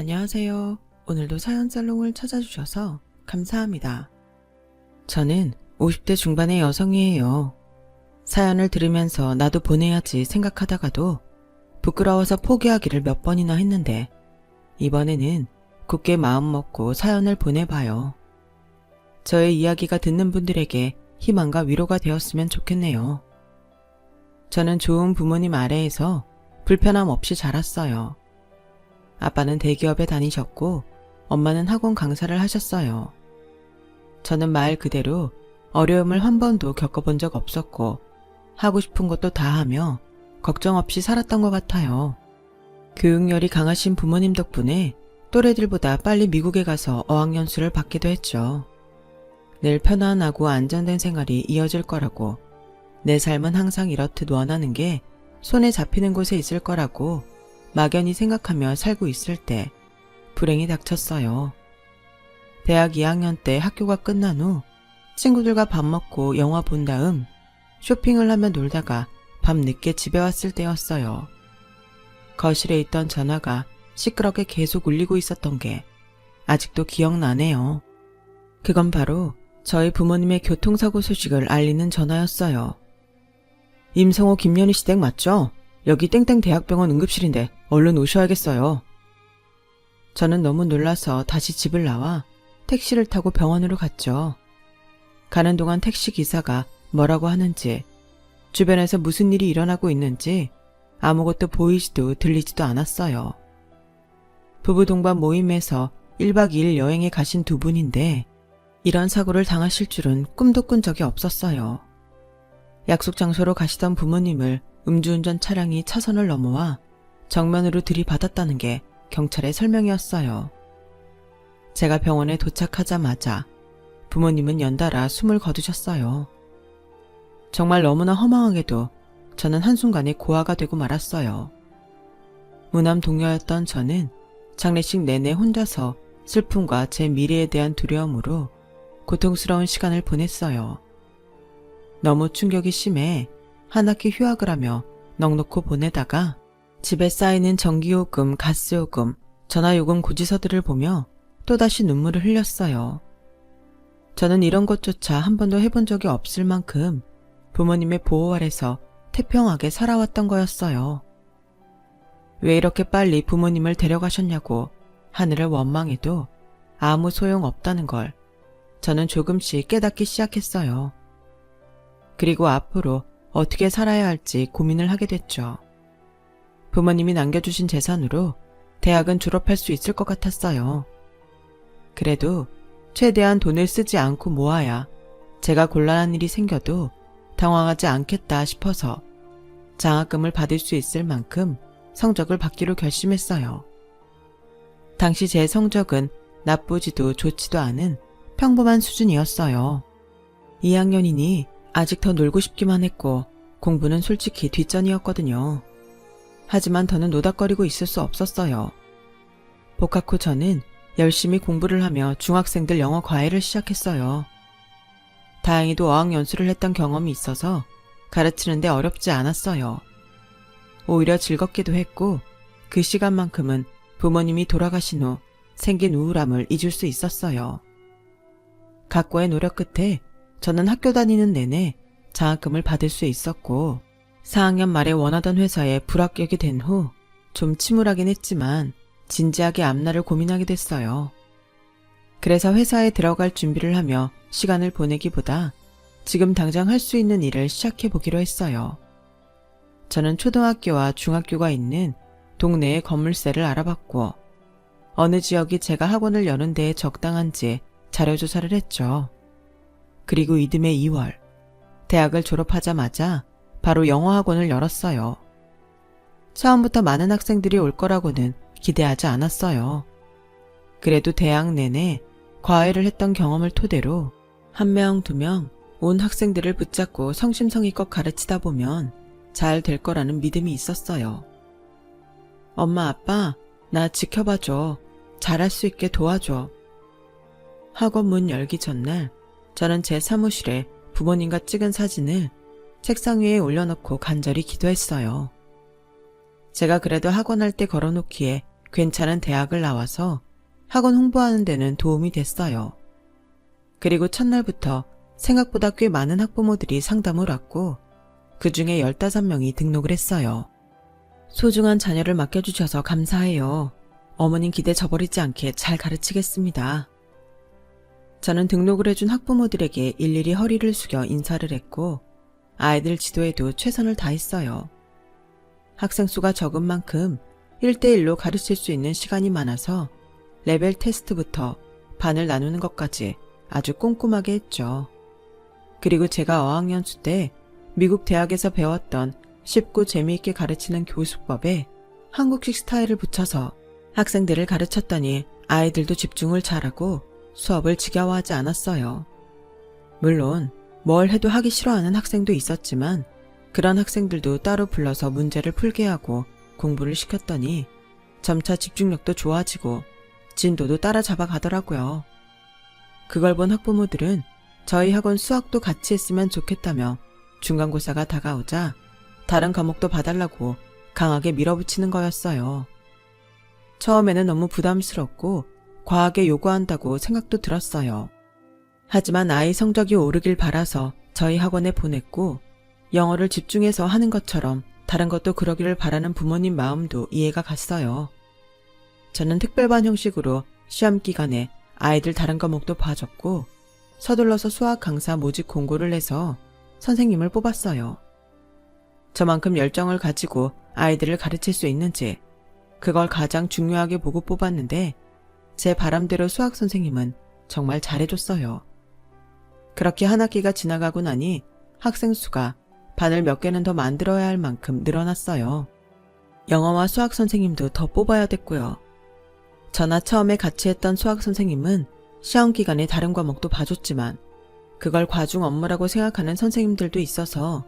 안녕하세요. 오늘도 사연살롱을 찾아주셔서 감사합니다. 저는 50대 중반의 여성이에요. 사연을 들으면서 나도 보내야지 생각하다가도 부끄러워서 포기하기를 몇 번이나 했는데 이번에는 굳게 마음먹고 사연을 보내봐요. 저의 이야기가 듣는 분들에게 희망과 위로가 되었으면 좋겠네요. 저는 좋은 부모님 아래에서 불편함 없이 자랐어요. 아빠는 대기업에 다니셨고 엄마는 학원 강사를 하셨어요. 저는 말 그대로 어려움을 한 번도 겪어본 적 없었고 하고 싶은 것도 다 하며 걱정 없이 살았던 것 같아요. 교육열이 강하신 부모님 덕분에 또래들보다 빨리 미국에 가서 어학연수를 받기도 했죠. 늘 편안하고 안정된 생활이 이어질 거라고, 내 삶은 항상 이렇듯 원하는 게 손에 잡히는 곳에 있을 거라고 막연히 생각하며 살고 있을 때 불행이 닥쳤어요. 대학 2학년 때 학교가 끝난 후 친구들과 밥 먹고 영화 본 다음 쇼핑을 하며 놀다가 밤 늦게 집에 왔을 때였어요. 거실에 있던 전화가 시끄럽게 계속 울리고 있었던 게 아직도 기억나네요. 그건 바로 저희 부모님의 교통사고 소식을 알리는 전화였어요. 임성호 김연희 씨 댁 맞죠? 여기 땡땡 대학병원 응급실인데 얼른 오셔야겠어요. 저는 너무 놀라서 다시 집을 나와 택시를 타고 병원으로 갔죠. 가는 동안 택시기사가 뭐라고 하는지, 주변에서 무슨 일이 일어나고 있는지 아무것도 보이지도 들리지도 않았어요. 부부 동반 모임에서 1박 2일 여행에 가신 두 분인데 이런 사고를 당하실 줄은 꿈도 꾼 적이 없었어요. 약속 장소로 가시던 부모님을 음주운전 차량이 차선을 넘어와 정면으로 들이받았다는 게 경찰의 설명이었어요. 제가 병원에 도착하자마자 부모님은 연달아 숨을 거두셨어요. 정말 너무나 허망하게도 저는 한순간에 고아가 되고 말았어요. 무남 동료였던 저는 장례식 내내 혼자서 슬픔과 제 미래에 대한 두려움으로 고통스러운 시간을 보냈어요. 너무 충격이 심해 한 학기 휴학을 하며 넋놓고 보내다가 집에 쌓이는 전기요금, 가스요금, 전화요금 고지서들을 보며 또다시 눈물을 흘렸어요. 저는 이런 것조차 한 번도 해본 적이 없을 만큼 부모님의 보호 아래서 태평하게 살아왔던 거였어요. 왜 이렇게 빨리 부모님을 데려가셨냐고 하늘을 원망해도 아무 소용 없다는 걸 저는 조금씩 깨닫기 시작했어요. 그리고 앞으로 어떻게 살아야 할지 고민을 하게 됐죠. 부모님이 남겨주신 재산으로 대학은 졸업할 수 있을 것 같았어요. 그래도 최대한 돈을 쓰지 않고 모아야 제가 곤란한 일이 생겨도 당황하지 않겠다 싶어서 장학금을 받을 수 있을 만큼 성적을 받기로 결심했어요. 당시 제 성적은 나쁘지도 좋지도 않은 평범한 수준이었어요. 2학년이니 아직 더 놀고 싶기만 했고 공부는 솔직히 뒷전이었거든요. 하지만 더는 노닥거리고 있을 수 없었어요. 복학 후 저는 열심히 공부를 하며 중학생들 영어 과외를 시작했어요. 다행히도 어학연수를 했던 경험이 있어서 가르치는데 어렵지 않았어요. 오히려 즐겁기도 했고 그 시간만큼은 부모님이 돌아가신 후 생긴 우울함을 잊을 수 있었어요. 각고의 노력 끝에 저는 학교 다니는 내내 장학금을 받을 수 있었고 4학년 말에 원하던 회사에 불합격이 된 후 좀 침울하긴 했지만 진지하게 앞날을 고민하게 됐어요. 그래서 회사에 들어갈 준비를 하며 시간을 보내기보다 지금 당장 할 수 있는 일을 시작해보기로 했어요. 저는 초등학교와 중학교가 있는 동네의 건물세를 알아봤고 어느 지역이 제가 학원을 여는 데에 적당한지 자료조사를 했죠. 그리고 이듬해 2월, 대학을 졸업하자마자 바로 영어학원을 열었어요. 처음부터 많은 학생들이 올 거라고는 기대하지 않았어요. 그래도 대학 내내 과외를 했던 경험을 토대로 한 명, 두 명 온 학생들을 붙잡고 성심성의껏 가르치다 보면 잘 될 거라는 믿음이 있었어요. 엄마, 아빠, 나 지켜봐줘. 잘할 수 있게 도와줘. 학원 문 열기 전날 저는 제 사무실에 부모님과 찍은 사진을 책상 위에 올려놓고 간절히 기도했어요. 제가 그래도 학원할 때 걸어놓기에 괜찮은 대학을 나와서 학원 홍보하는 데는 도움이 됐어요. 그리고 첫날부터 생각보다 꽤 많은 학부모들이 상담을 왔고 그 중에 15명이 등록을 했어요. 소중한 자녀를 맡겨주셔서 감사해요. 어머님 기대 저버리지 않게 잘 가르치겠습니다. 저는 등록을 해준 학부모들에게 일일이 허리를 숙여 인사를 했고 아이들 지도에도 최선을 다했어요. 학생 수가 적은 만큼 1대1로 가르칠 수 있는 시간이 많아서 레벨 테스트부터 반을 나누는 것까지 아주 꼼꼼하게 했죠. 그리고 제가 어학연수 때 미국 대학에서 배웠던 쉽고 재미있게 가르치는 교수법에 한국식 스타일을 붙여서 학생들을 가르쳤더니 아이들도 집중을 잘하고 수업을 지겨워하지 않았어요. 물론 뭘 해도 하기 싫어하는 학생도 있었지만 그런 학생들도 따로 불러서 문제를 풀게 하고 공부를 시켰더니 점차 집중력도 좋아지고 진도도 따라잡아 가더라고요. 그걸 본 학부모들은 저희 학원 수학도 같이 했으면 좋겠다며 중간고사가 다가오자 다른 과목도 봐달라고 강하게 밀어붙이는 거였어요. 처음에는 너무 부담스럽고 과하게 요구한다고 생각도 들었어요. 하지만 아이 성적이 오르길 바라서 저희 학원에 보냈고 영어를 집중해서 하는 것처럼 다른 것도 그러기를 바라는 부모님 마음도 이해가 갔어요. 저는 특별반 형식으로 시험 기간에 아이들 다른 과목도 봐줬고 서둘러서 수학 강사 모집 공고를 내서 선생님을 뽑았어요. 저만큼 열정을 가지고 아이들을 가르칠 수 있는지 그걸 가장 중요하게 보고 뽑았는데 제 바람대로 수학 선생님은 정말 잘해줬어요. 그렇게 한 학기가 지나가고 나니 학생 수가 반을 몇 개는 더 만들어야 할 만큼 늘어났어요. 영어와 수학 선생님도 더 뽑아야 됐고요. 저나 처음에 같이 했던 수학 선생님은 시험 기간에 다른 과목도 봐줬지만 그걸 과중 업무라고 생각하는 선생님들도 있어서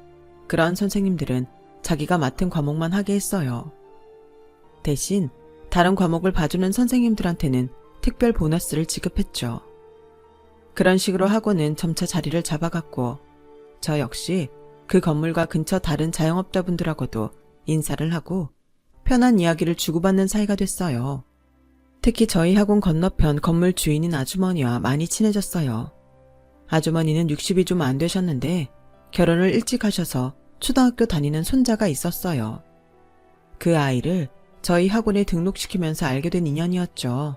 그런 선생님들은 자기가 맡은 과목만 하게 했어요. 대신 다른 과목을 봐주는 선생님들한테는 특별 보너스를 지급했죠. 그런 식으로 학원은 점차 자리를 잡아갔고 저 역시 그 건물과 근처 다른 자영업자분들하고도 인사를 하고 편한 이야기를 주고받는 사이가 됐어요. 특히 저희 학원 건너편 건물 주인인 아주머니와 많이 친해졌어요. 아주머니는 60이 좀 안 되셨는데 결혼을 일찍 하셔서 초등학교 다니는 손자가 있었어요. 그 아이를 저희 학원에 등록시키면서 알게 된 인연이었죠.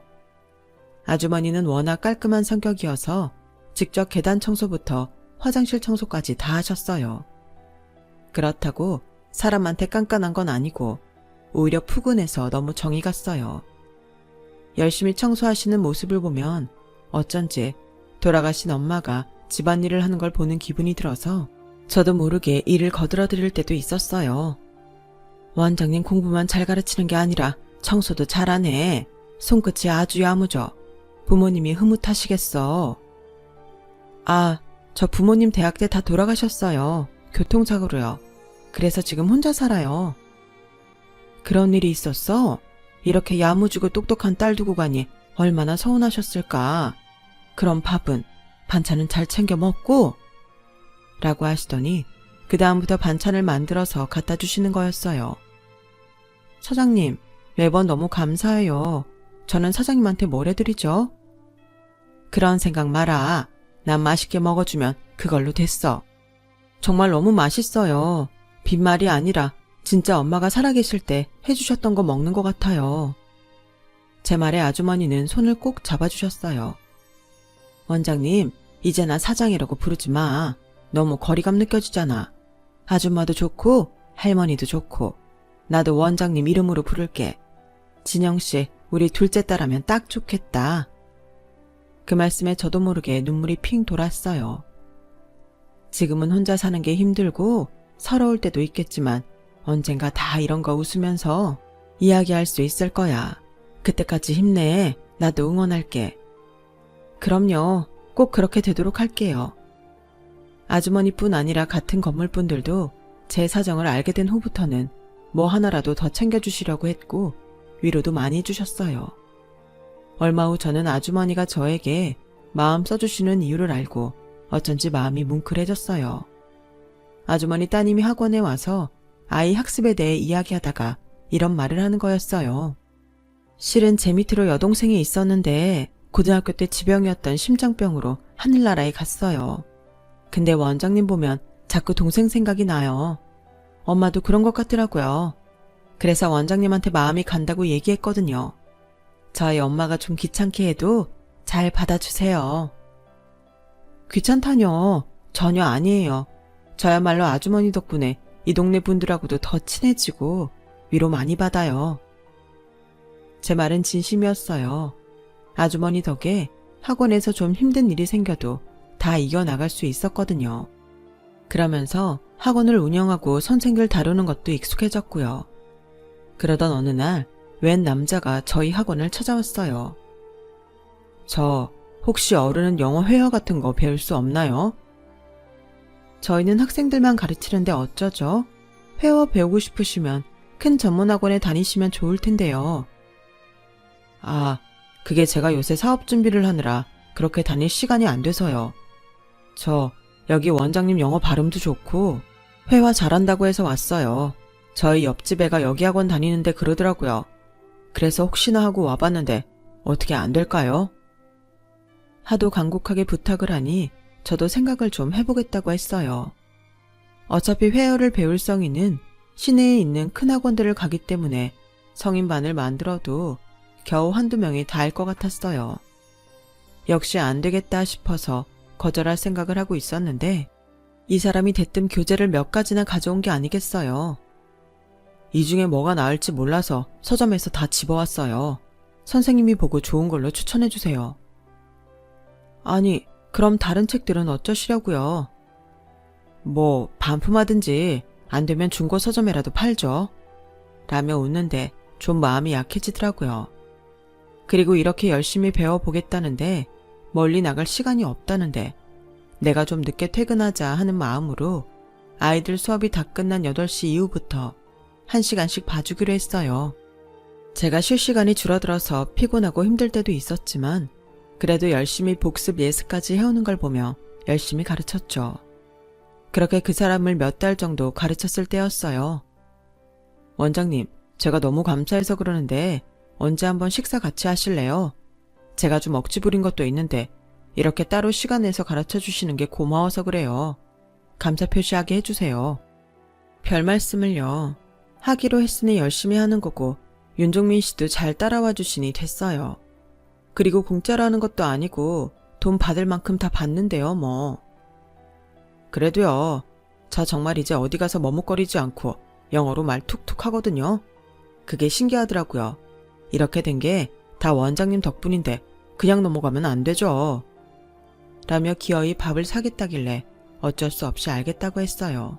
아주머니는 워낙 깔끔한 성격이어서 직접 계단 청소부터 화장실 청소까지 다 하셨어요. 그렇다고 사람한테 깐깐한 건 아니고 오히려 푸근해서 너무 정이 갔어요. 열심히 청소하시는 모습을 보면 어쩐지 돌아가신 엄마가 집안일을 하는 걸 보는 기분이 들어서 저도 모르게 일을 거들어드릴 때도 있었어요. 원장님 공부만 잘 가르치는 게 아니라 청소도 잘하네. 손끝이 아주 야무져. 부모님이 흐뭇하시겠어. 아, 저 부모님 대학 때 다 돌아가셨어요. 교통사고로요. 그래서 지금 혼자 살아요. 그런 일이 있었어? 이렇게 야무지고 똑똑한 딸 두고 가니 얼마나 서운하셨을까. 그럼 밥은, 반찬은 잘 챙겨 먹고? 라고 하시더니 그 다음부터 반찬을 만들어서 갖다 주시는 거였어요. 사장님, 매번 너무 감사해요. 저는 사장님한테 뭘 해드리죠? 그런 생각 마라. 난 맛있게 먹어주면 그걸로 됐어. 정말 너무 맛있어요. 빈말이 아니라 진짜 엄마가 살아계실 때 해주셨던 거 먹는 것 같아요. 제 말에 아주머니는 손을 꼭 잡아주셨어요. 원장님, 이제 나 사장이라고 부르지 마. 너무 거리감 느껴지잖아. 아줌마도 좋고 할머니도 좋고 나도 원장님 이름으로 부를게. 진영씨, 우리 둘째 딸하면 딱 좋겠다. 그 말씀에 저도 모르게 눈물이 핑 돌았어요. 지금은 혼자 사는 게 힘들고 서러울 때도 있겠지만 언젠가 다 이런 거 웃으면서 이야기할 수 있을 거야. 그때까지 힘내. 나도 응원할게. 그럼요. 꼭 그렇게 되도록 할게요. 아주머니뿐 아니라 같은 건물 분들도 제 사정을 알게 된 후부터는 뭐 하나라도 더 챙겨주시려고 했고 위로도 많이 해주셨어요. 얼마 후 저는 아주머니가 저에게 마음 써주시는 이유를 알고 어쩐지 마음이 뭉클해졌어요. 아주머니 따님이 학원에 와서 아이 학습에 대해 이야기하다가 이런 말을 하는 거였어요. 실은 제 밑으로 여동생이 있었는데 고등학교 때 지병이었던 심장병으로 하늘나라에 갔어요. 근데 원장님 보면 자꾸 동생 생각이 나요. 엄마도 그런 것 같더라고요. 그래서 원장님한테 마음이 간다고 얘기했거든요. 저희 엄마가 좀 귀찮게 해도 잘 받아주세요. 귀찮다뇨. 전혀 아니에요. 저야말로 아주머니 덕분에 이 동네 분들하고도 더 친해지고 위로 많이 받아요. 제 말은 진심이었어요. 아주머니 덕에 학원에서 좀 힘든 일이 생겨도 다 이겨나갈 수 있었거든요. 그러면서 학원을 운영하고 선생들 다루는 것도 익숙해졌고요. 그러던 어느 날 웬 남자가 저희 학원을 찾아왔어요. 저 혹시 어른은 영어 회화 같은 거 배울 수 없나요? 저희는 학생들만 가르치는데 어쩌죠? 회화 배우고 싶으시면 큰 전문학원에 다니시면 좋을 텐데요. 아, 그게 제가 요새 사업 준비를 하느라 그렇게 다닐 시간이 안 돼서요. 저 여기 원장님 영어 발음도 좋고 회화 잘한다고 해서 왔어요. 저희 옆집 애가 여기 학원 다니는데 그러더라고요. 그래서 혹시나 하고 와봤는데 어떻게 안 될까요? 하도 간곡하게 부탁을 하니 저도 생각을 좀 해보겠다고 했어요. 어차피 회화를 배울 성인은 시내에 있는 큰 학원들을 가기 때문에 성인반을 만들어도 겨우 한두 명이 다일 것 같았어요. 역시 안 되겠다 싶어서 거절할 생각을 하고 있었는데 이 사람이 대뜸 교재를 몇 가지나 가져온 게 아니겠어요. 이 중에 뭐가 나을지 몰라서 서점에서 다 집어왔어요. 선생님이 보고 좋은 걸로 추천해주세요. 아니, 그럼 다른 책들은 어쩌시려고요? 뭐 반품하든지 안 되면 중고 서점에라도 팔죠. 라며 웃는데 좀 마음이 약해지더라고요. 그리고 이렇게 열심히 배워보겠다는데 멀리 나갈 시간이 없다는데 내가 좀 늦게 퇴근하자 하는 마음으로 아이들 수업이 다 끝난 8시 이후부터 1시간씩 봐주기로 했어요. 제가 쉴 시간이 줄어들어서 피곤하고 힘들 때도 있었지만 그래도 열심히 복습 예습까지 해오는 걸 보며 열심히 가르쳤죠. 그렇게 그 사람을 몇 달 정도 가르쳤을 때였어요. 원장님, 제가 너무 감사해서 그러는데 언제 한번 식사 같이 하실래요? 제가 좀 억지 부린 것도 있는데 이렇게 따로 시간 내서 가르쳐 주시는 게 고마워서 그래요. 감사 표시하게 해주세요. 별 말씀을요. 하기로 했으니 열심히 하는 거고 윤종민 씨도 잘 따라와 주시니 됐어요. 그리고 공짜로 하는 것도 아니고 돈 받을 만큼 다 받는데요, 뭐. 그래도요. 저 정말 이제 어디 가서 머뭇거리지 않고 영어로 말 툭툭 하거든요. 그게 신기하더라고요. 이렇게 된 게 다 원장님 덕분인데 그냥 넘어가면 안 되죠. 라며 기어이 밥을 사겠다길래 어쩔 수 없이 알겠다고 했어요.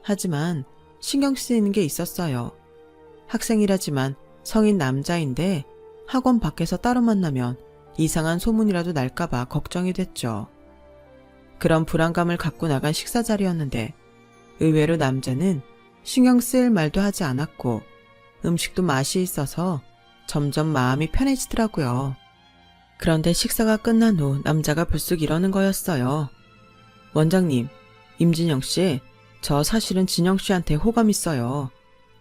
하지만 신경 쓰이는 게 있었어요. 학생이라지만 성인 남자인데 학원 밖에서 따로 만나면 이상한 소문이라도 날까봐 걱정이 됐죠. 그런 불안감을 갖고 나간 식사 자리였는데 의외로 남자는 신경 쓰일 말도 하지 않았고 음식도 맛이 있어서 점점 마음이 편해지더라고요. 그런데 식사가 끝난 후 남자가 불쑥 이러는 거였어요. 원장님, 임진영 씨, 저 사실은 진영 씨한테 호감 있어요.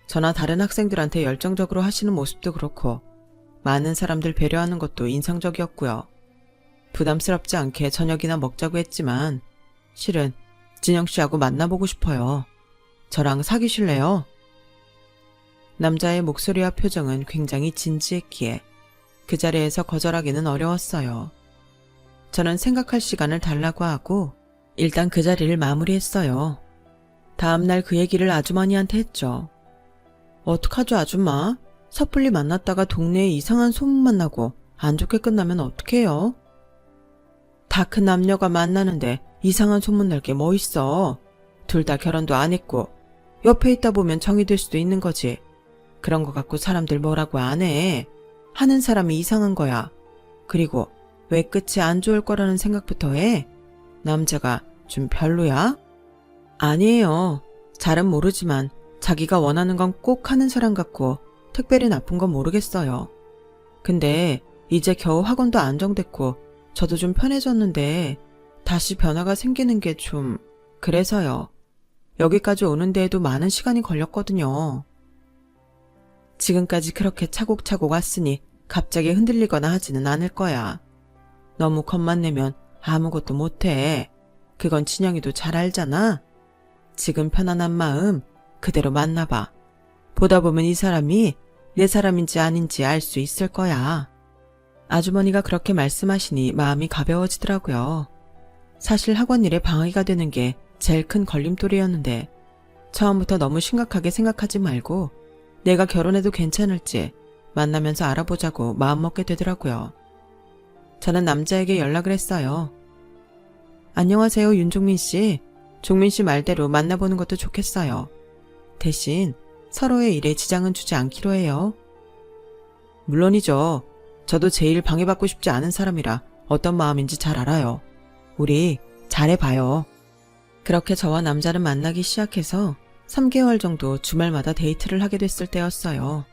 저나 다른 학생들한테 열정적으로 하시는 모습도 그렇고 많은 사람들 배려하는 것도 인상적이었고요. 부담스럽지 않게 저녁이나 먹자고 했지만 실은 진영 씨하고 만나보고 싶어요. 저랑 사귀실래요? 남자의 목소리와 표정은 굉장히 진지했기에 그 자리에서 거절하기는 어려웠어요. 저는 생각할 시간을 달라고 하고 일단 그 자리를 마무리했어요. 다음날 그 얘기를 아주머니한테 했죠. 어떡하죠, 아줌마? 섣불리 만났다가 동네에 이상한 소문만 나고 안 좋게 끝나면 어떡해요? 다 큰 남녀가 만나는데 이상한 소문 날 게 뭐 있어. 둘 다 결혼도 안 했고 옆에 있다 보면 정이 될 수도 있는 거지. 그런 거 갖고 사람들 뭐라고 안 해. 하는 사람이 이상한 거야. 그리고 왜 끝이 안 좋을 거라는 생각부터 해? 남자가 좀 별로야? 아니에요. 잘은 모르지만 자기가 원하는 건 꼭 하는 사람 같고 특별히 나쁜 건 모르겠어요. 근데 이제 겨우 학원도 안정됐고 저도 좀 편해졌는데 다시 변화가 생기는 게 좀 그래서요. 여기까지 오는 데에도 많은 시간이 걸렸거든요. 지금까지 그렇게 차곡차곡 왔으니 갑자기 흔들리거나 하지는 않을 거야. 너무 겁만 내면 아무것도 못해. 그건 진영이도 잘 알잖아. 지금 편안한 마음 그대로 만나봐. 보다 보면 이 사람이 내 사람인지 아닌지 알 수 있을 거야. 아주머니가 그렇게 말씀하시니 마음이 가벼워지더라고요. 사실 학원 일에 방해가 되는 게 제일 큰 걸림돌이었는데 처음부터 너무 심각하게 생각하지 말고 내가 결혼해도 괜찮을지 만나면서 알아보자고 마음먹게 되더라고요. 저는 남자에게 연락을 했어요. 안녕하세요, 윤종민 씨. 종민 씨 말대로 만나보는 것도 좋겠어요. 대신 서로의 일에 지장은 주지 않기로 해요. 물론이죠. 저도 제일 방해받고 싶지 않은 사람이라 어떤 마음인지 잘 알아요. 우리 잘해봐요. 그렇게 저와 남자를 만나기 시작해서 3개월 정도 주말마다 데이트를 하게 됐을 때였어요.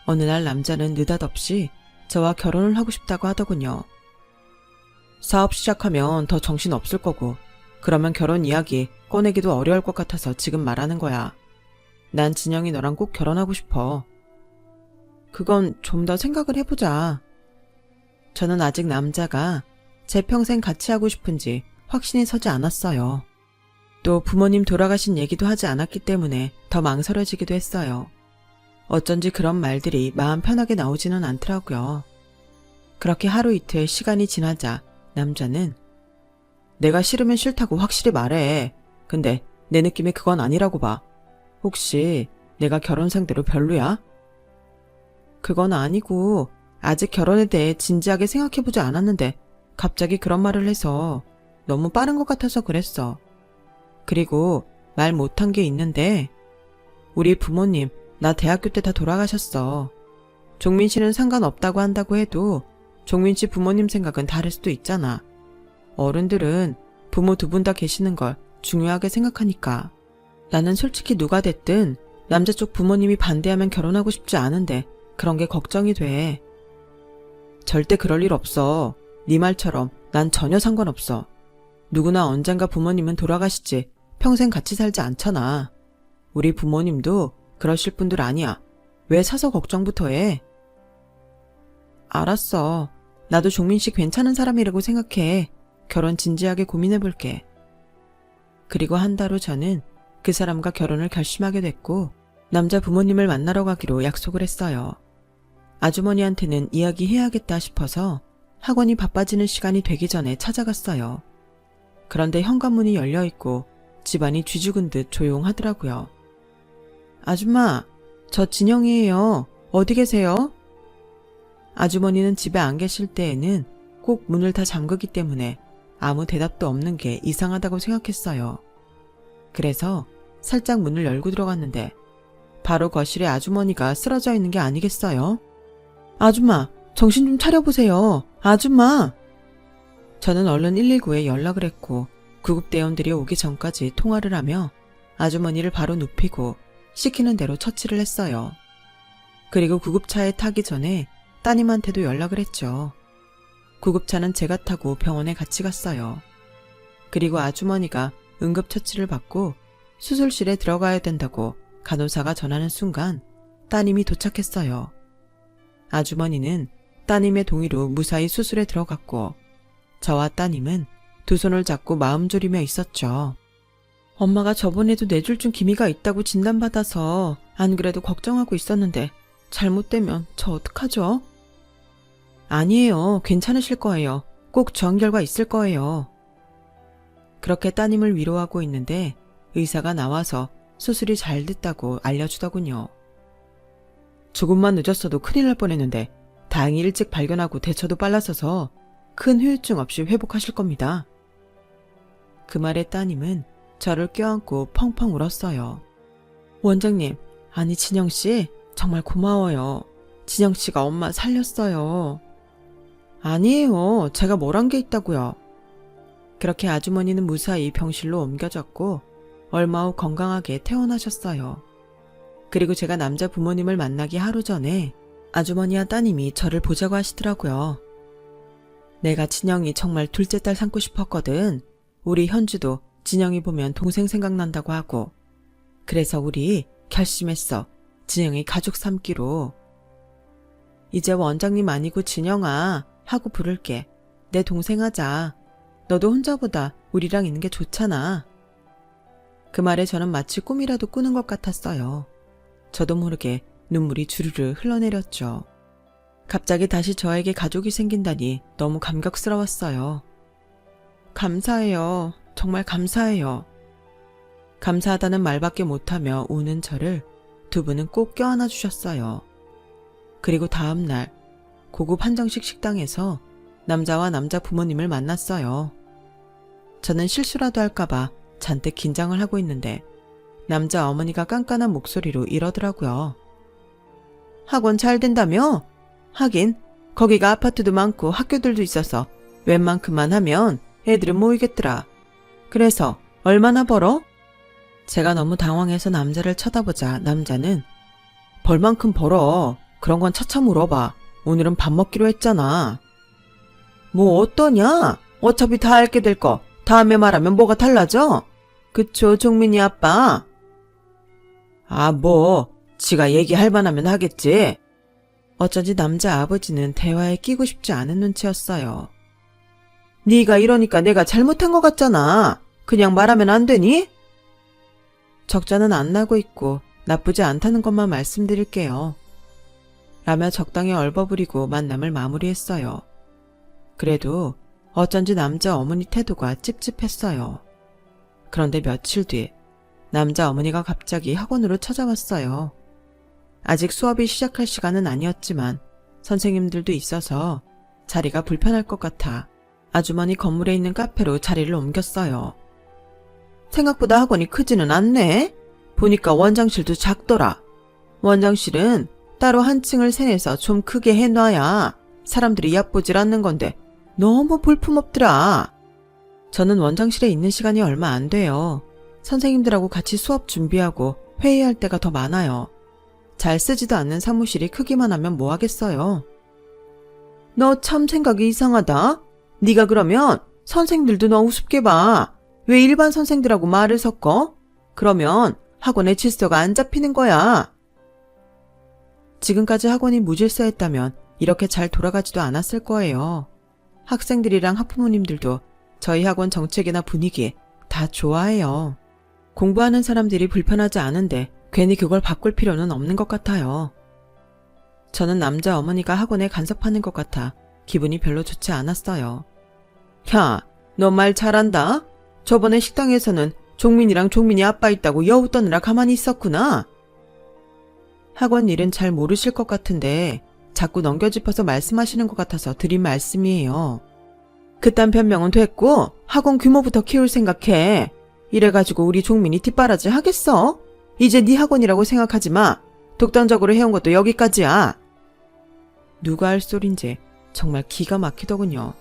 어느 날 남자는 느닷없이 저와 결혼을 하고 싶다고 하더군요. 사업 시작하면 더 정신 없을 거고 그러면 결혼 이야기 꺼내기도 어려울 것 같아서 지금 말하는 거야. 난 진영이 너랑 꼭 결혼하고 싶어. 그건 좀 더 생각을 해보자. 저는 아직 남자가 제 평생 같이 하고 싶은지 확신이 서지 않았어요. 또 부모님 돌아가신 얘기도 하지 않았기 때문에 더 망설여지기도 했어요. 어쩐지 그런 말들이 마음 편하게 나오지는 않더라고요. 그렇게 하루 이틀 시간이 지나자 남자는 내가 싫으면 싫다고 확실히 말해. 근데 내 느낌이 그건 아니라고 봐. 혹시 내가 결혼 상대로 별로야? 그건 아니고 아직 결혼에 대해 진지하게 생각해보지 않았는데 갑자기 그런 말을 해서 너무 빠른 것 같아서 그랬어. 그리고 말 못한 게 있는데 우리 부모님 나 대학교 때 다 돌아가셨어. 종민 씨는 상관없다고 한다고 해도 종민 씨 부모님 생각은 다를 수도 있잖아. 어른들은 부모 두 분 다 계시는 걸 중요하게 생각하니까. 나는 솔직히 누가 됐든 남자 쪽 부모님이 반대하면 결혼하고 싶지 않은데 그런 게 걱정이 돼. 절대 그럴 일 없어. 네 말처럼 난 전혀 상관없어. 누구나 언젠가 부모님은 돌아가시지 평생 같이 살지 않잖아. 우리 부모님도 그러실 분들 아니야. 왜 사서 걱정부터 해? 알았어. 나도 종민 씨 괜찮은 사람이라고 생각해. 결혼 진지하게 고민해볼게. 그리고 한 달 후 저는 그 사람과 결혼을 결심하게 됐고 남자 부모님을 만나러 가기로 약속을 했어요. 아주머니한테는 이야기해야겠다 싶어서 학원이 바빠지는 시간이 되기 전에 찾아갔어요. 그런데 현관문이 열려있고 집안이 쥐죽은 듯 조용하더라고요. 아줌마, 저 진영이에요. 어디 계세요? 아주머니는 집에 안 계실 때에는 꼭 문을 다 잠그기 때문에 아무 대답도 없는 게 이상하다고 생각했어요. 그래서 살짝 문을 열고 들어갔는데 바로 거실에 아주머니가 쓰러져 있는 게 아니겠어요? 아줌마, 정신 좀 차려보세요. 아줌마! 저는 얼른 119에 연락을 했고 구급대원들이 오기 전까지 통화를 하며 아주머니를 바로 눕히고 시키는 대로 처치를 했어요. 그리고 구급차에 타기 전에 따님한테도 연락을 했죠. 구급차는 제가 타고 병원에 같이 갔어요. 그리고 아주머니가 응급처치를 받고 수술실에 들어가야 된다고 간호사가 전하는 순간 따님이 도착했어요. 아주머니는 따님의 동의로 무사히 수술에 들어갔고 저와 따님은 두 손을 잡고 마음 졸이며 있었죠. 엄마가 저번에도 뇌졸중 기미가 있다고 진단받아서 안 그래도 걱정하고 있었는데 잘못되면 저 어떡하죠? 아니에요. 괜찮으실 거예요. 꼭 좋은 결과 있을 거예요. 그렇게 따님을 위로하고 있는데 의사가 나와서 수술이 잘 됐다고 알려주더군요. 조금만 늦었어도 큰일 날 뻔했는데 다행히 일찍 발견하고 대처도 빨라서서 큰 후유증 없이 회복하실 겁니다. 그 말에 따님은 저를 껴안고 펑펑 울었어요. 원장님, 아니 진영씨 정말 고마워요. 진영씨가 엄마 살렸어요. 아니에요. 제가 뭘 한 게 있다고요. 그렇게 아주머니는 무사히 병실로 옮겨졌고 얼마 후 건강하게 퇴원하셨어요. 그리고 제가 남자 부모님을 만나기 하루 전에 아주머니와 따님이 저를 보자고 하시더라고요. 내가 진영이 정말 둘째 딸 삼고 싶었거든. 우리 현주도 진영이 보면 동생 생각난다고 하고. 그래서 우리 결심했어. 진영이 가족 삼기로. 이제 원장님 아니고 진영아 하고 부를게. 내 동생 하자. 너도 혼자보다 우리랑 있는 게 좋잖아. 그 말에 저는 마치 꿈이라도 꾸는 것 같았어요. 저도 모르게 눈물이 주르르 흘러내렸죠. 갑자기 다시 저에게 가족이 생긴다니 너무 감격스러웠어요. 감사해요. 정말 감사해요. 감사하다는 말밖에 못하며 우는 저를 두 분은 꼭 껴안아 주셨어요. 그리고 다음 날 고급 한정식 식당에서 남자와 남자 부모님을 만났어요. 저는 실수라도 할까봐 잔뜩 긴장을 하고 있는데 남자 어머니가 깐깐한 목소리로 이러더라고요. 학원 잘 된다며? 하긴 거기가 아파트도 많고 학교들도 있어서 웬만큼만 하면 애들은 모이겠더라. 그래서 얼마나 벌어? 제가 너무 당황해서 남자를 쳐다보자 남자는 벌만큼 벌어. 그런 건 차차 물어봐. 오늘은 밥 먹기로 했잖아. 뭐 어떠냐? 어차피 다 알게 될 거 다음에 말하면 뭐가 달라져? 그쵸 종민이 아빠? 아 뭐 지가 얘기할 만하면 하겠지. 어쩐지 남자 아버지는 대화에 끼고 싶지 않은 눈치였어요. 네가 이러니까 내가 잘못한 것 같잖아. 그냥 말하면 안 되니? 적자는 안 나고 있고 나쁘지 않다는 것만 말씀드릴게요. 라며 적당히 얼버무리고 만남을 마무리했어요. 그래도 어쩐지 남자 어머니 태도가 찝찝했어요. 그런데 며칠 뒤 남자 어머니가 갑자기 학원으로 찾아왔어요. 아직 수업이 시작할 시간은 아니었지만 선생님들도 있어서 자리가 불편할 것 같아 아주머니 건물에 있는 카페로 자리를 옮겼어요. 생각보다 학원이 크지는 않네. 보니까 원장실도 작더라. 원장실은 따로 한 층을 세내서 좀 크게 해놔야 사람들이 얕보질 않는 건데 너무 볼품없더라. 저는 원장실에 있는 시간이 얼마 안 돼요. 선생님들하고 같이 수업 준비하고 회의할 때가 더 많아요. 잘 쓰지도 않는 사무실이 크기만 하면 뭐 하겠어요. 너 참 생각이 이상하다. 네가 그러면 선생들도 너 우습게 봐. 왜 일반 선생들하고 말을 섞어? 그러면 학원의 질서가 안 잡히는 거야. 지금까지 학원이 무질서했다면 이렇게 잘 돌아가지도 않았을 거예요. 학생들이랑 학부모님들도 저희 학원 정책이나 분위기 다 좋아해요. 공부하는 사람들이 불편하지 않은데 괜히 그걸 바꿀 필요는 없는 것 같아요. 저는 남자 어머니가 학원에 간섭하는 것 같아 기분이 별로 좋지 않았어요. 야, 너 말 잘한다. 저번에 식당에서는 종민이랑 종민이 아빠 있다고 여우 떠느라 가만히 있었구나. 학원 일은 잘 모르실 것 같은데 자꾸 넘겨짚어서 말씀하시는 것 같아서 드린 말씀이에요. 그딴 변명은 됐고 학원 규모부터 키울 생각해. 이래가지고 우리 종민이 뒷바라지 하겠어? 이제 네 학원이라고 생각하지 마. 독단적으로 해온 것도 여기까지야. 누가 할 소린지 정말 기가 막히더군요.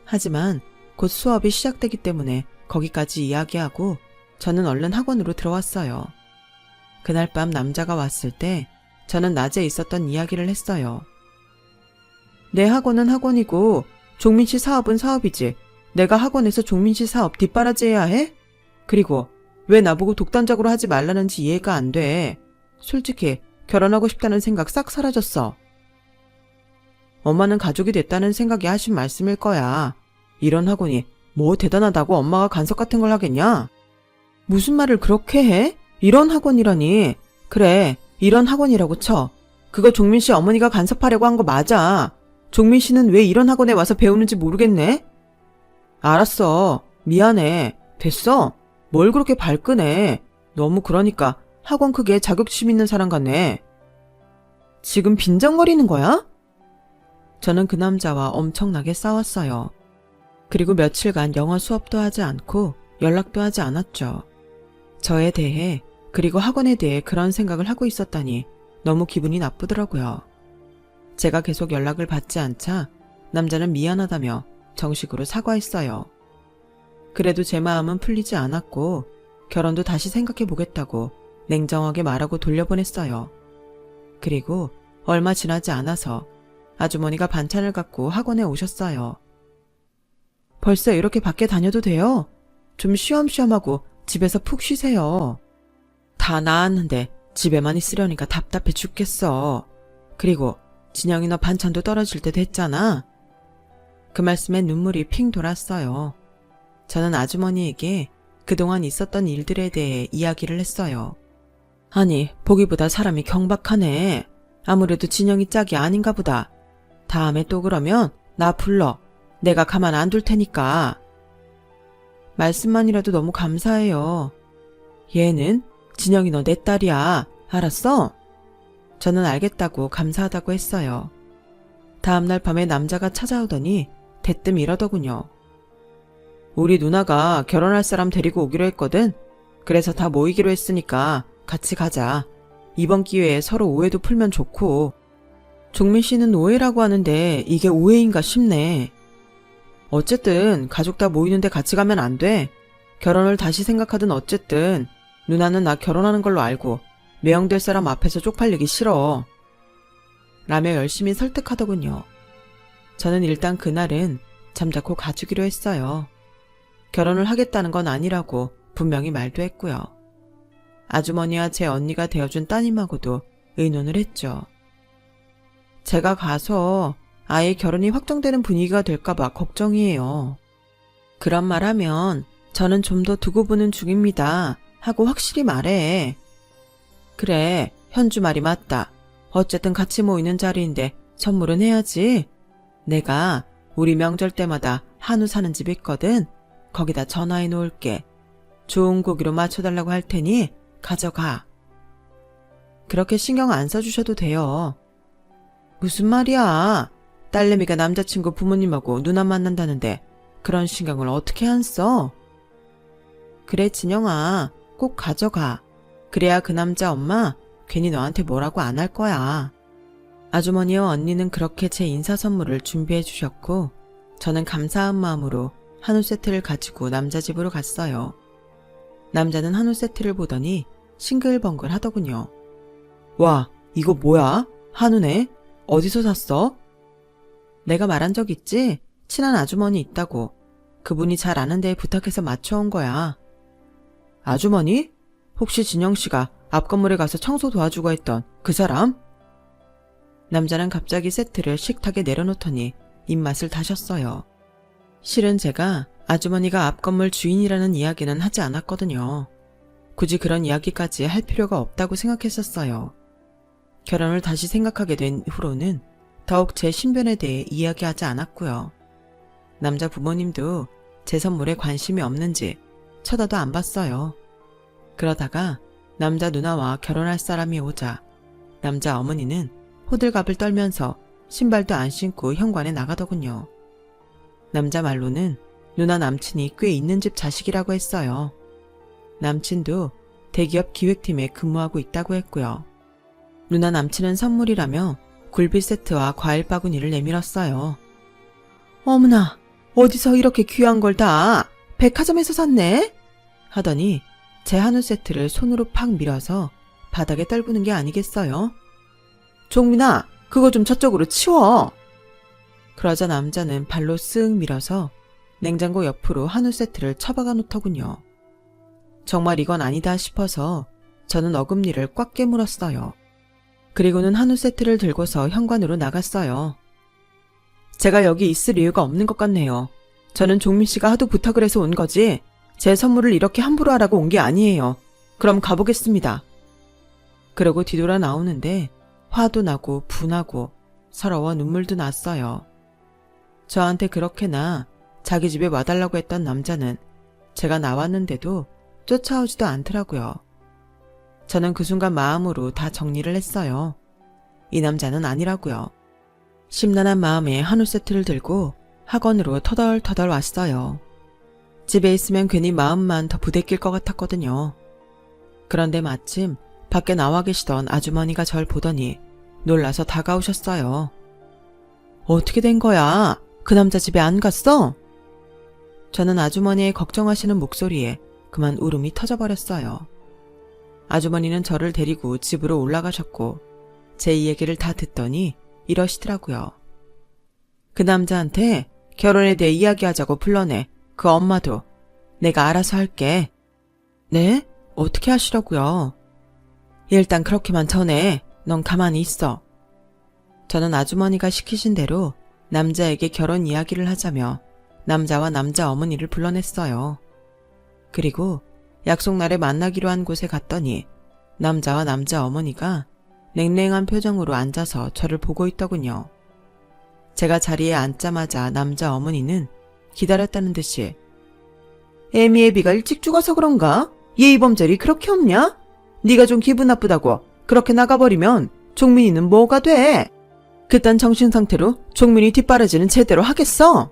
하지만 곧 수업이 시작되기 때문에 거기까지 이야기하고 저는 얼른 학원으로 들어왔어요. 그날 밤 남자가 왔을 때 저는 낮에 있었던 이야기를 했어요. 내 학원은 학원이고 종민씨 사업은 사업이지. 내가 학원에서 종민씨 사업 뒷바라지해야 해? 그리고 왜 나보고 독단적으로 하지 말라는지 이해가 안 돼. 솔직히 결혼하고 싶다는 생각 싹 사라졌어. 엄마는 가족이 됐다는 생각이 하신 말씀일 거야. 이런 학원이 뭐 대단하다고 엄마가 간섭 같은 걸 하겠냐? 무슨 말을 그렇게 해? 이런 학원이라니. 그래, 이런 학원이라고 쳐. 그거 종민 씨 어머니가 간섭하려고 한 거 맞아. 종민 씨는 왜 이런 학원에 와서 배우는지 모르겠네? 알았어. 미안해. 됐어? 뭘 그렇게 발끈해. 너무 그러니까 학원 크기에 자격심 있는 사람 같네. 지금 빈정거리는 거야? 저는 그 남자와 엄청나게 싸웠어요. 그리고 며칠간 영어 수업도 하지 않고 연락도 하지 않았죠. 저에 대해 그리고 학원에 대해 그런 생각을 하고 있었다니 너무 기분이 나쁘더라고요. 제가 계속 연락을 받지 않자 남자는 미안하다며 정식으로 사과했어요. 그래도 제 마음은 풀리지 않았고 결혼도 다시 생각해보겠다고 냉정하게 말하고 돌려보냈어요. 그리고 얼마 지나지 않아서 아주머니가 반찬을 갖고 학원에 오셨어요. 벌써 이렇게 밖에 다녀도 돼요? 좀 쉬엄쉬엄하고 집에서 푹 쉬세요. 다 나았는데 집에만 있으려니까 답답해 죽겠어. 그리고 진영이 너 반찬도 떨어질 때 됐잖아. 그 말씀에 눈물이 핑 돌았어요. 저는 아주머니에게 그동안 있었던 일들에 대해 이야기를 했어요. 아니, 보기보다 사람이 경박하네. 아무래도 진영이 짝이 아닌가 보다. 다음에 또 그러면 나 불러. 내가 가만 안 둘 테니까. 말씀만이라도 너무 감사해요. 얘는 진영이 너 내 딸이야. 알았어? 저는 알겠다고 감사하다고 했어요. 다음날 밤에 남자가 찾아오더니 대뜸 이러더군요. 우리 누나가 결혼할 사람 데리고 오기로 했거든. 그래서 다 모이기로 했으니까 같이 가자. 이번 기회에 서로 오해도 풀면 좋고. 종민 씨는 오해라고 하는데 이게 오해인가 싶네. 어쨌든 가족 다 모이는데 같이 가면 안 돼. 결혼을 다시 생각하든 어쨌든 누나는 나 결혼하는 걸로 알고 매형될 사람 앞에서 쪽팔리기 싫어. 라며 열심히 설득하더군요. 저는 일단 그날은 잠자코 가주기로 했어요. 결혼을 하겠다는 건 아니라고 분명히 말도 했고요. 아주머니와 제 언니가 되어준 따님하고도 의논을 했죠. 제가 가서 아예 결혼이 확정되는 분위기가 될까봐 걱정이에요. 그런 말 하면 저는 좀 더 두고 보는 중입니다 하고 확실히 말해. 그래, 현주 말이 맞다. 어쨌든 같이 모이는 자리인데 선물은 해야지. 내가 우리 명절 때마다 한우 사는 집 있거든. 거기다 전화해 놓을게. 좋은 고기로 맞춰달라고 할 테니 가져가. 그렇게 신경 안 써주셔도 돼요. 무슨 말이야. 딸내미가 남자친구 부모님하고 누나 만난다는데 그런 신경을 어떻게 안 써? 그래, 진영아. 꼭 가져가. 그래야 그 남자 엄마 괜히 너한테 뭐라고 안 할 거야. 아주머니와 언니는 그렇게 제 인사 선물을 준비해 주셨고 저는 감사한 마음으로 한우 세트를 가지고 남자 집으로 갔어요. 남자는 한우 세트를 보더니 싱글벙글 하더군요. 와, 이거 뭐야? 한우네? 어디서 샀어? 내가 말한 적 있지? 친한 아주머니 있다고. 그분이 잘 아는 데에 부탁해서 맞춰온 거야. 아주머니? 혹시 진영씨가 앞 건물에 가서 청소 도와주고 했던 그 사람? 남자는 갑자기 세트를 식탁에 내려놓더니 입맛을 다셨어요. 실은 제가 아주머니가 앞 건물 주인이라는 이야기는 하지 않았거든요. 굳이 그런 이야기까지 할 필요가 없다고 생각했었어요. 결혼을 다시 생각하게 된 후로는 더욱 제 신변에 대해 이야기하지 않았고요. 남자 부모님도 제 선물에 관심이 없는지 쳐다도 안 봤어요. 그러다가 남자 누나와 결혼할 사람이 오자 남자 어머니는 호들갑을 떨면서 신발도 안 신고 현관에 나가더군요. 남자 말로는 누나 남친이 꽤 있는 집 자식이라고 했어요. 남친도 대기업 기획팀에 근무하고 있다고 했고요. 누나 남친은 선물이라며 굴비 세트와 과일 바구니를 내밀었어요. 어머나, 어디서 이렇게 귀한 걸 다 백화점에서 샀네? 하더니 제 한우 세트를 손으로 팍 밀어서 바닥에 떨구는 게 아니겠어요? 종민아, 그거 좀 저쪽으로 치워. 그러자 남자는 발로 쓱 밀어서 냉장고 옆으로 한우 세트를 처박아 놓더군요. 정말 이건 아니다 싶어서 저는 어금니를 꽉 깨물었어요. 그리고는 한우 세트를 들고서 현관으로 나갔어요. 제가 여기 있을 이유가 없는 것 같네요. 저는 종민 씨가 하도 부탁을 해서 온 거지 제 선물을 이렇게 함부로 하라고 온 게 아니에요. 그럼 가보겠습니다. 그러고 뒤돌아 나오는데 화도 나고 분하고 서러워 눈물도 났어요. 저한테 그렇게나 자기 집에 와달라고 했던 남자는 제가 나왔는데도 쫓아오지도 않더라고요. 저는 그 순간 마음으로 다 정리를 했어요. 이 남자는 아니라고요. 심란한 마음에 한우 세트를 들고 학원으로 터덜터덜 왔어요. 집에 있으면 괜히 마음만 더 부대낄 것 같았거든요. 그런데 마침 밖에 나와 계시던 아주머니가 절 보더니 놀라서 다가오셨어요. 어떻게 된 거야? 그 남자 집에 안 갔어? 저는 아주머니의 걱정하시는 목소리에 그만 울음이 터져버렸어요. 아주머니는 저를 데리고 집으로 올라가셨고 제 얘기를 다 듣더니 이러시더라고요. 그 남자한테 결혼에 대해 이야기하자고 불러내. 그 엄마도. 내가 알아서 할게. 네? 어떻게 하시려고요? 일단 그렇게만 전해. 넌 가만히 있어. 저는 아주머니가 시키신 대로 남자에게 결혼 이야기를 하자며 남자와 남자 어머니를 불러냈어요. 그리고 약속날에 만나기로 한 곳에 갔더니 남자와 남자 어머니가 냉랭한 표정으로 앉아서 저를 보고 있더군요. 제가 자리에 앉자마자 남자 어머니는 기다렸다는 듯이 애미애비가 일찍 죽어서 그런가? 예의범절이 그렇게 없냐? 네가 좀 기분 나쁘다고 그렇게 나가버리면 종민이는 뭐가 돼? 그딴 정신상태로 종민이 뒷바라지는 제대로 하겠어?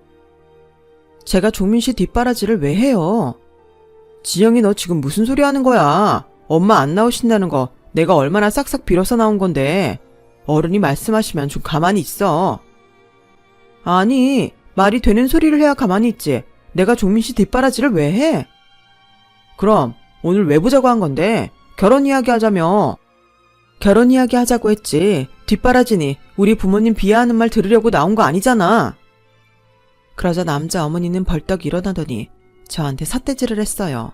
제가 종민 씨 뒷바라지를 왜 해요? 지영이 너 지금 무슨 소리 하는 거야? 엄마 안 나오신다는 거 내가 얼마나 싹싹 빌어서 나온 건데 어른이 말씀하시면 좀 가만히 있어. 아니 말이 되는 소리를 해야 가만히 있지. 내가 종민 씨 뒷바라지를 왜 해? 그럼 오늘 왜 보자고 한 건데 결혼 이야기 하자며. 결혼 이야기 하자고 했지. 뒷바라지니 우리 부모님 비하하는 말 들으려고 나온 거 아니잖아. 그러자 남자 어머니는 벌떡 일어나더니 저한테 삿대질을 했어요.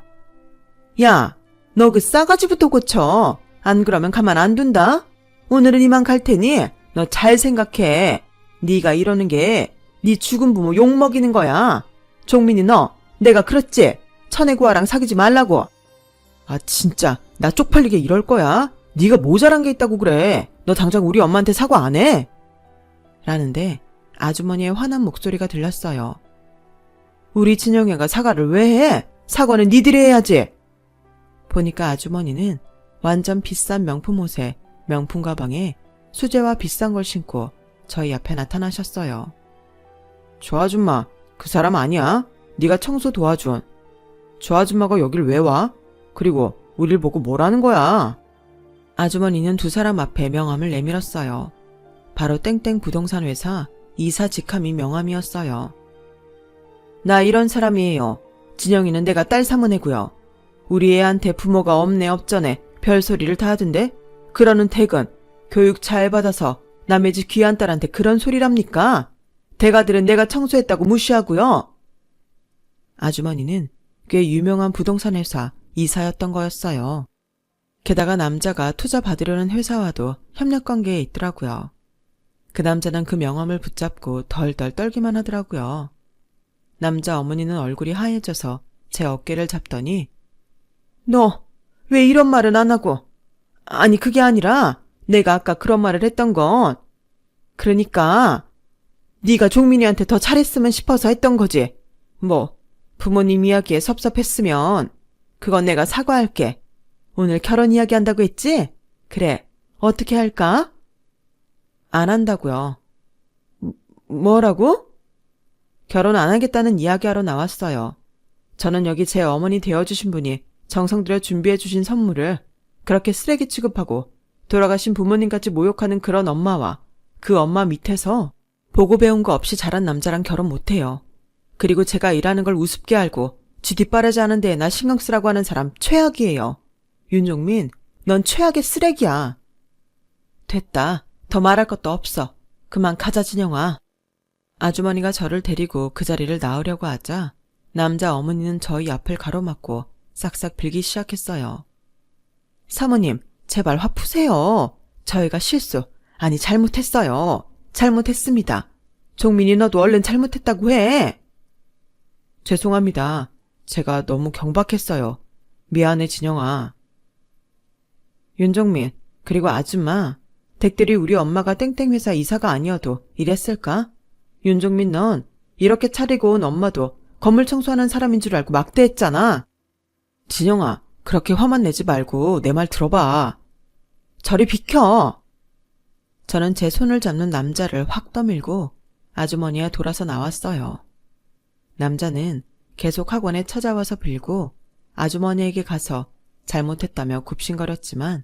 야, 너 그 싸가지부터 고쳐. 안 그러면 가만 안 둔다. 오늘은 이만 갈 테니 너 잘 생각해. 네가 이러는 게 네 죽은 부모 욕먹이는 거야. 종민이 너 내가 그랬지? 천혜구아랑 사귀지 말라고. 아 진짜 나 쪽팔리게 이럴 거야? 네가 모자란 게 있다고 그래. 너 당장 우리 엄마한테 사과 안 해? 라는데 아주머니의 화난 목소리가 들렸어요. 우리 진영애가 사과를 왜 해? 사과는 니들이 해야지. 보니까 아주머니는 완전 비싼 명품 옷에 명품 가방에 수제화 비싼 걸 신고 저희 앞에 나타나셨어요. 저 아줌마 그 사람 아니야? 네가 청소 도와준. 저 아줌마가 여길 왜 와? 그리고 우릴 보고 뭐라는 거야? 아주머니는 두 사람 앞에 명함을 내밀었어요. 바로 땡땡 부동산 회사 이사 직함이 명함이었어요. 나 이런 사람이에요. 진영이는 내가 딸 사모내고요. 우리 애한테 부모가 없네 없전에 별소리를 다 하던데 그러는 댁은 교육 잘 받아서 남의 집 귀한 딸한테 그런 소리랍니까? 대가들은 내가 청소했다고 무시하고요. 아주머니는 꽤 유명한 부동산 회사 이사였던 거였어요. 게다가 남자가 투자 받으려는 회사와도 협력관계에 있더라고요. 그 남자는 그 명함을 붙잡고 덜덜 떨기만 하더라고요. 남자 어머니는 얼굴이 하얘져서 제 어깨를 잡더니 너 왜 이런 말은 안 하고. 아니 그게 아니라 내가 아까 그런 말을 했던 건 그러니까 네가 종민이한테 더 잘했으면 싶어서 했던 거지. 뭐 부모님 이야기에 섭섭했으면 그건 내가 사과할게. 오늘 결혼 이야기 한다고 했지? 그래 어떻게 할까? 안 한다고요. 뭐라고? 결혼 안 하겠다는 이야기하러 나왔어요. 저는 여기 제 어머니 되어주신 분이 정성 들여 준비해주신 선물을 그렇게 쓰레기 취급하고 돌아가신 부모님같이 모욕하는 그런 엄마와 그 엄마 밑에서 보고 배운 거 없이 자란 남자랑 결혼 못해요. 그리고 제가 일하는 걸 우습게 알고 지 뒷바라지 하는 데에 나 신경 쓰라고 하는 사람 최악이에요. 윤종민, 넌 최악의 쓰레기야. 됐다. 더 말할 것도 없어. 그만 가자 진영아. 아주머니가 저를 데리고 그 자리를 나으려고 하자 남자 어머니는 저희 앞을 가로막고 싹싹 빌기 시작했어요. 사모님, 제발 화 푸세요. 저희가 실수, 아니 잘못했어요. 잘못했습니다. 종민이 너도 얼른 잘못했다고 해. 죄송합니다. 제가 너무 경박했어요. 미안해 진영아. 윤종민, 그리고 아줌마, 댁들이 우리 엄마가 땡땡회사 이사가 아니어도 이랬을까? 윤종민 넌 이렇게 차리고 온 엄마도 건물 청소하는 사람인 줄 알고 막대했잖아. 진영아, 그렇게 화만 내지 말고 내 말 들어봐. 저리 비켜. 저는 제 손을 잡는 남자를 확 떠밀고 아주머니와 돌아서 나왔어요. 남자는 계속 학원에 찾아와서 빌고 아주머니에게 가서 잘못했다며 굽신거렸지만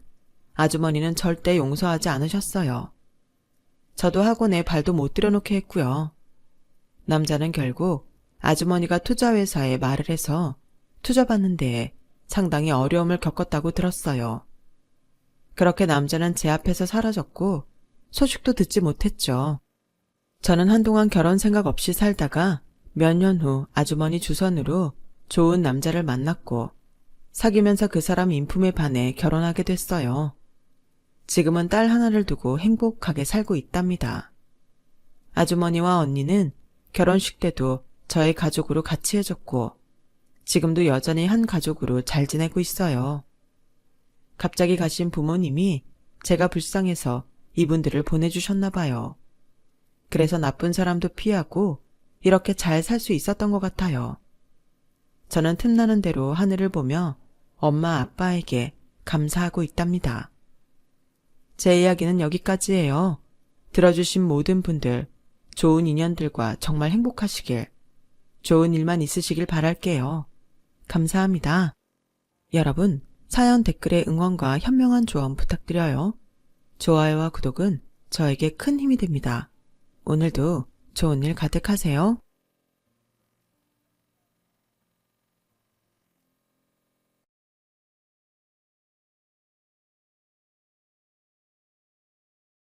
아주머니는 절대 용서하지 않으셨어요. 저도 학원에 발도 못 들여놓게 했고요. 남자는 결국 아주머니가 투자회사에 말을 해서 투자받는 데에 상당히 어려움을 겪었다고 들었어요. 그렇게 남자는 제 앞에서 사라졌고 소식도 듣지 못했죠. 저는 한동안 결혼 생각 없이 살다가 몇 년 후 아주머니 주선으로 좋은 남자를 만났고 사귀면서 그 사람 인품에 반해 결혼하게 됐어요. 지금은 딸 하나를 두고 행복하게 살고 있답니다. 아주머니와 언니는 결혼식 때도 저희 가족으로 같이 해줬고 지금도 여전히 한 가족으로 잘 지내고 있어요. 갑자기 가신 부모님이 제가 불쌍해서 이분들을 보내주셨나 봐요. 그래서 나쁜 사람도 피하고 이렇게 잘 살 수 있었던 것 같아요. 저는 틈나는 대로 하늘을 보며 엄마 아빠에게 감사하고 있답니다. 제 이야기는 여기까지예요. 들어주신 모든 분들 좋은 인연들과 정말 행복하시길, 좋은 일만 있으시길 바랄게요. 감사합니다. 여러분, 사연 댓글에 응원과 현명한 조언 부탁드려요. 좋아요와 구독은 저에게 큰 힘이 됩니다. 오늘도 좋은 일 가득하세요.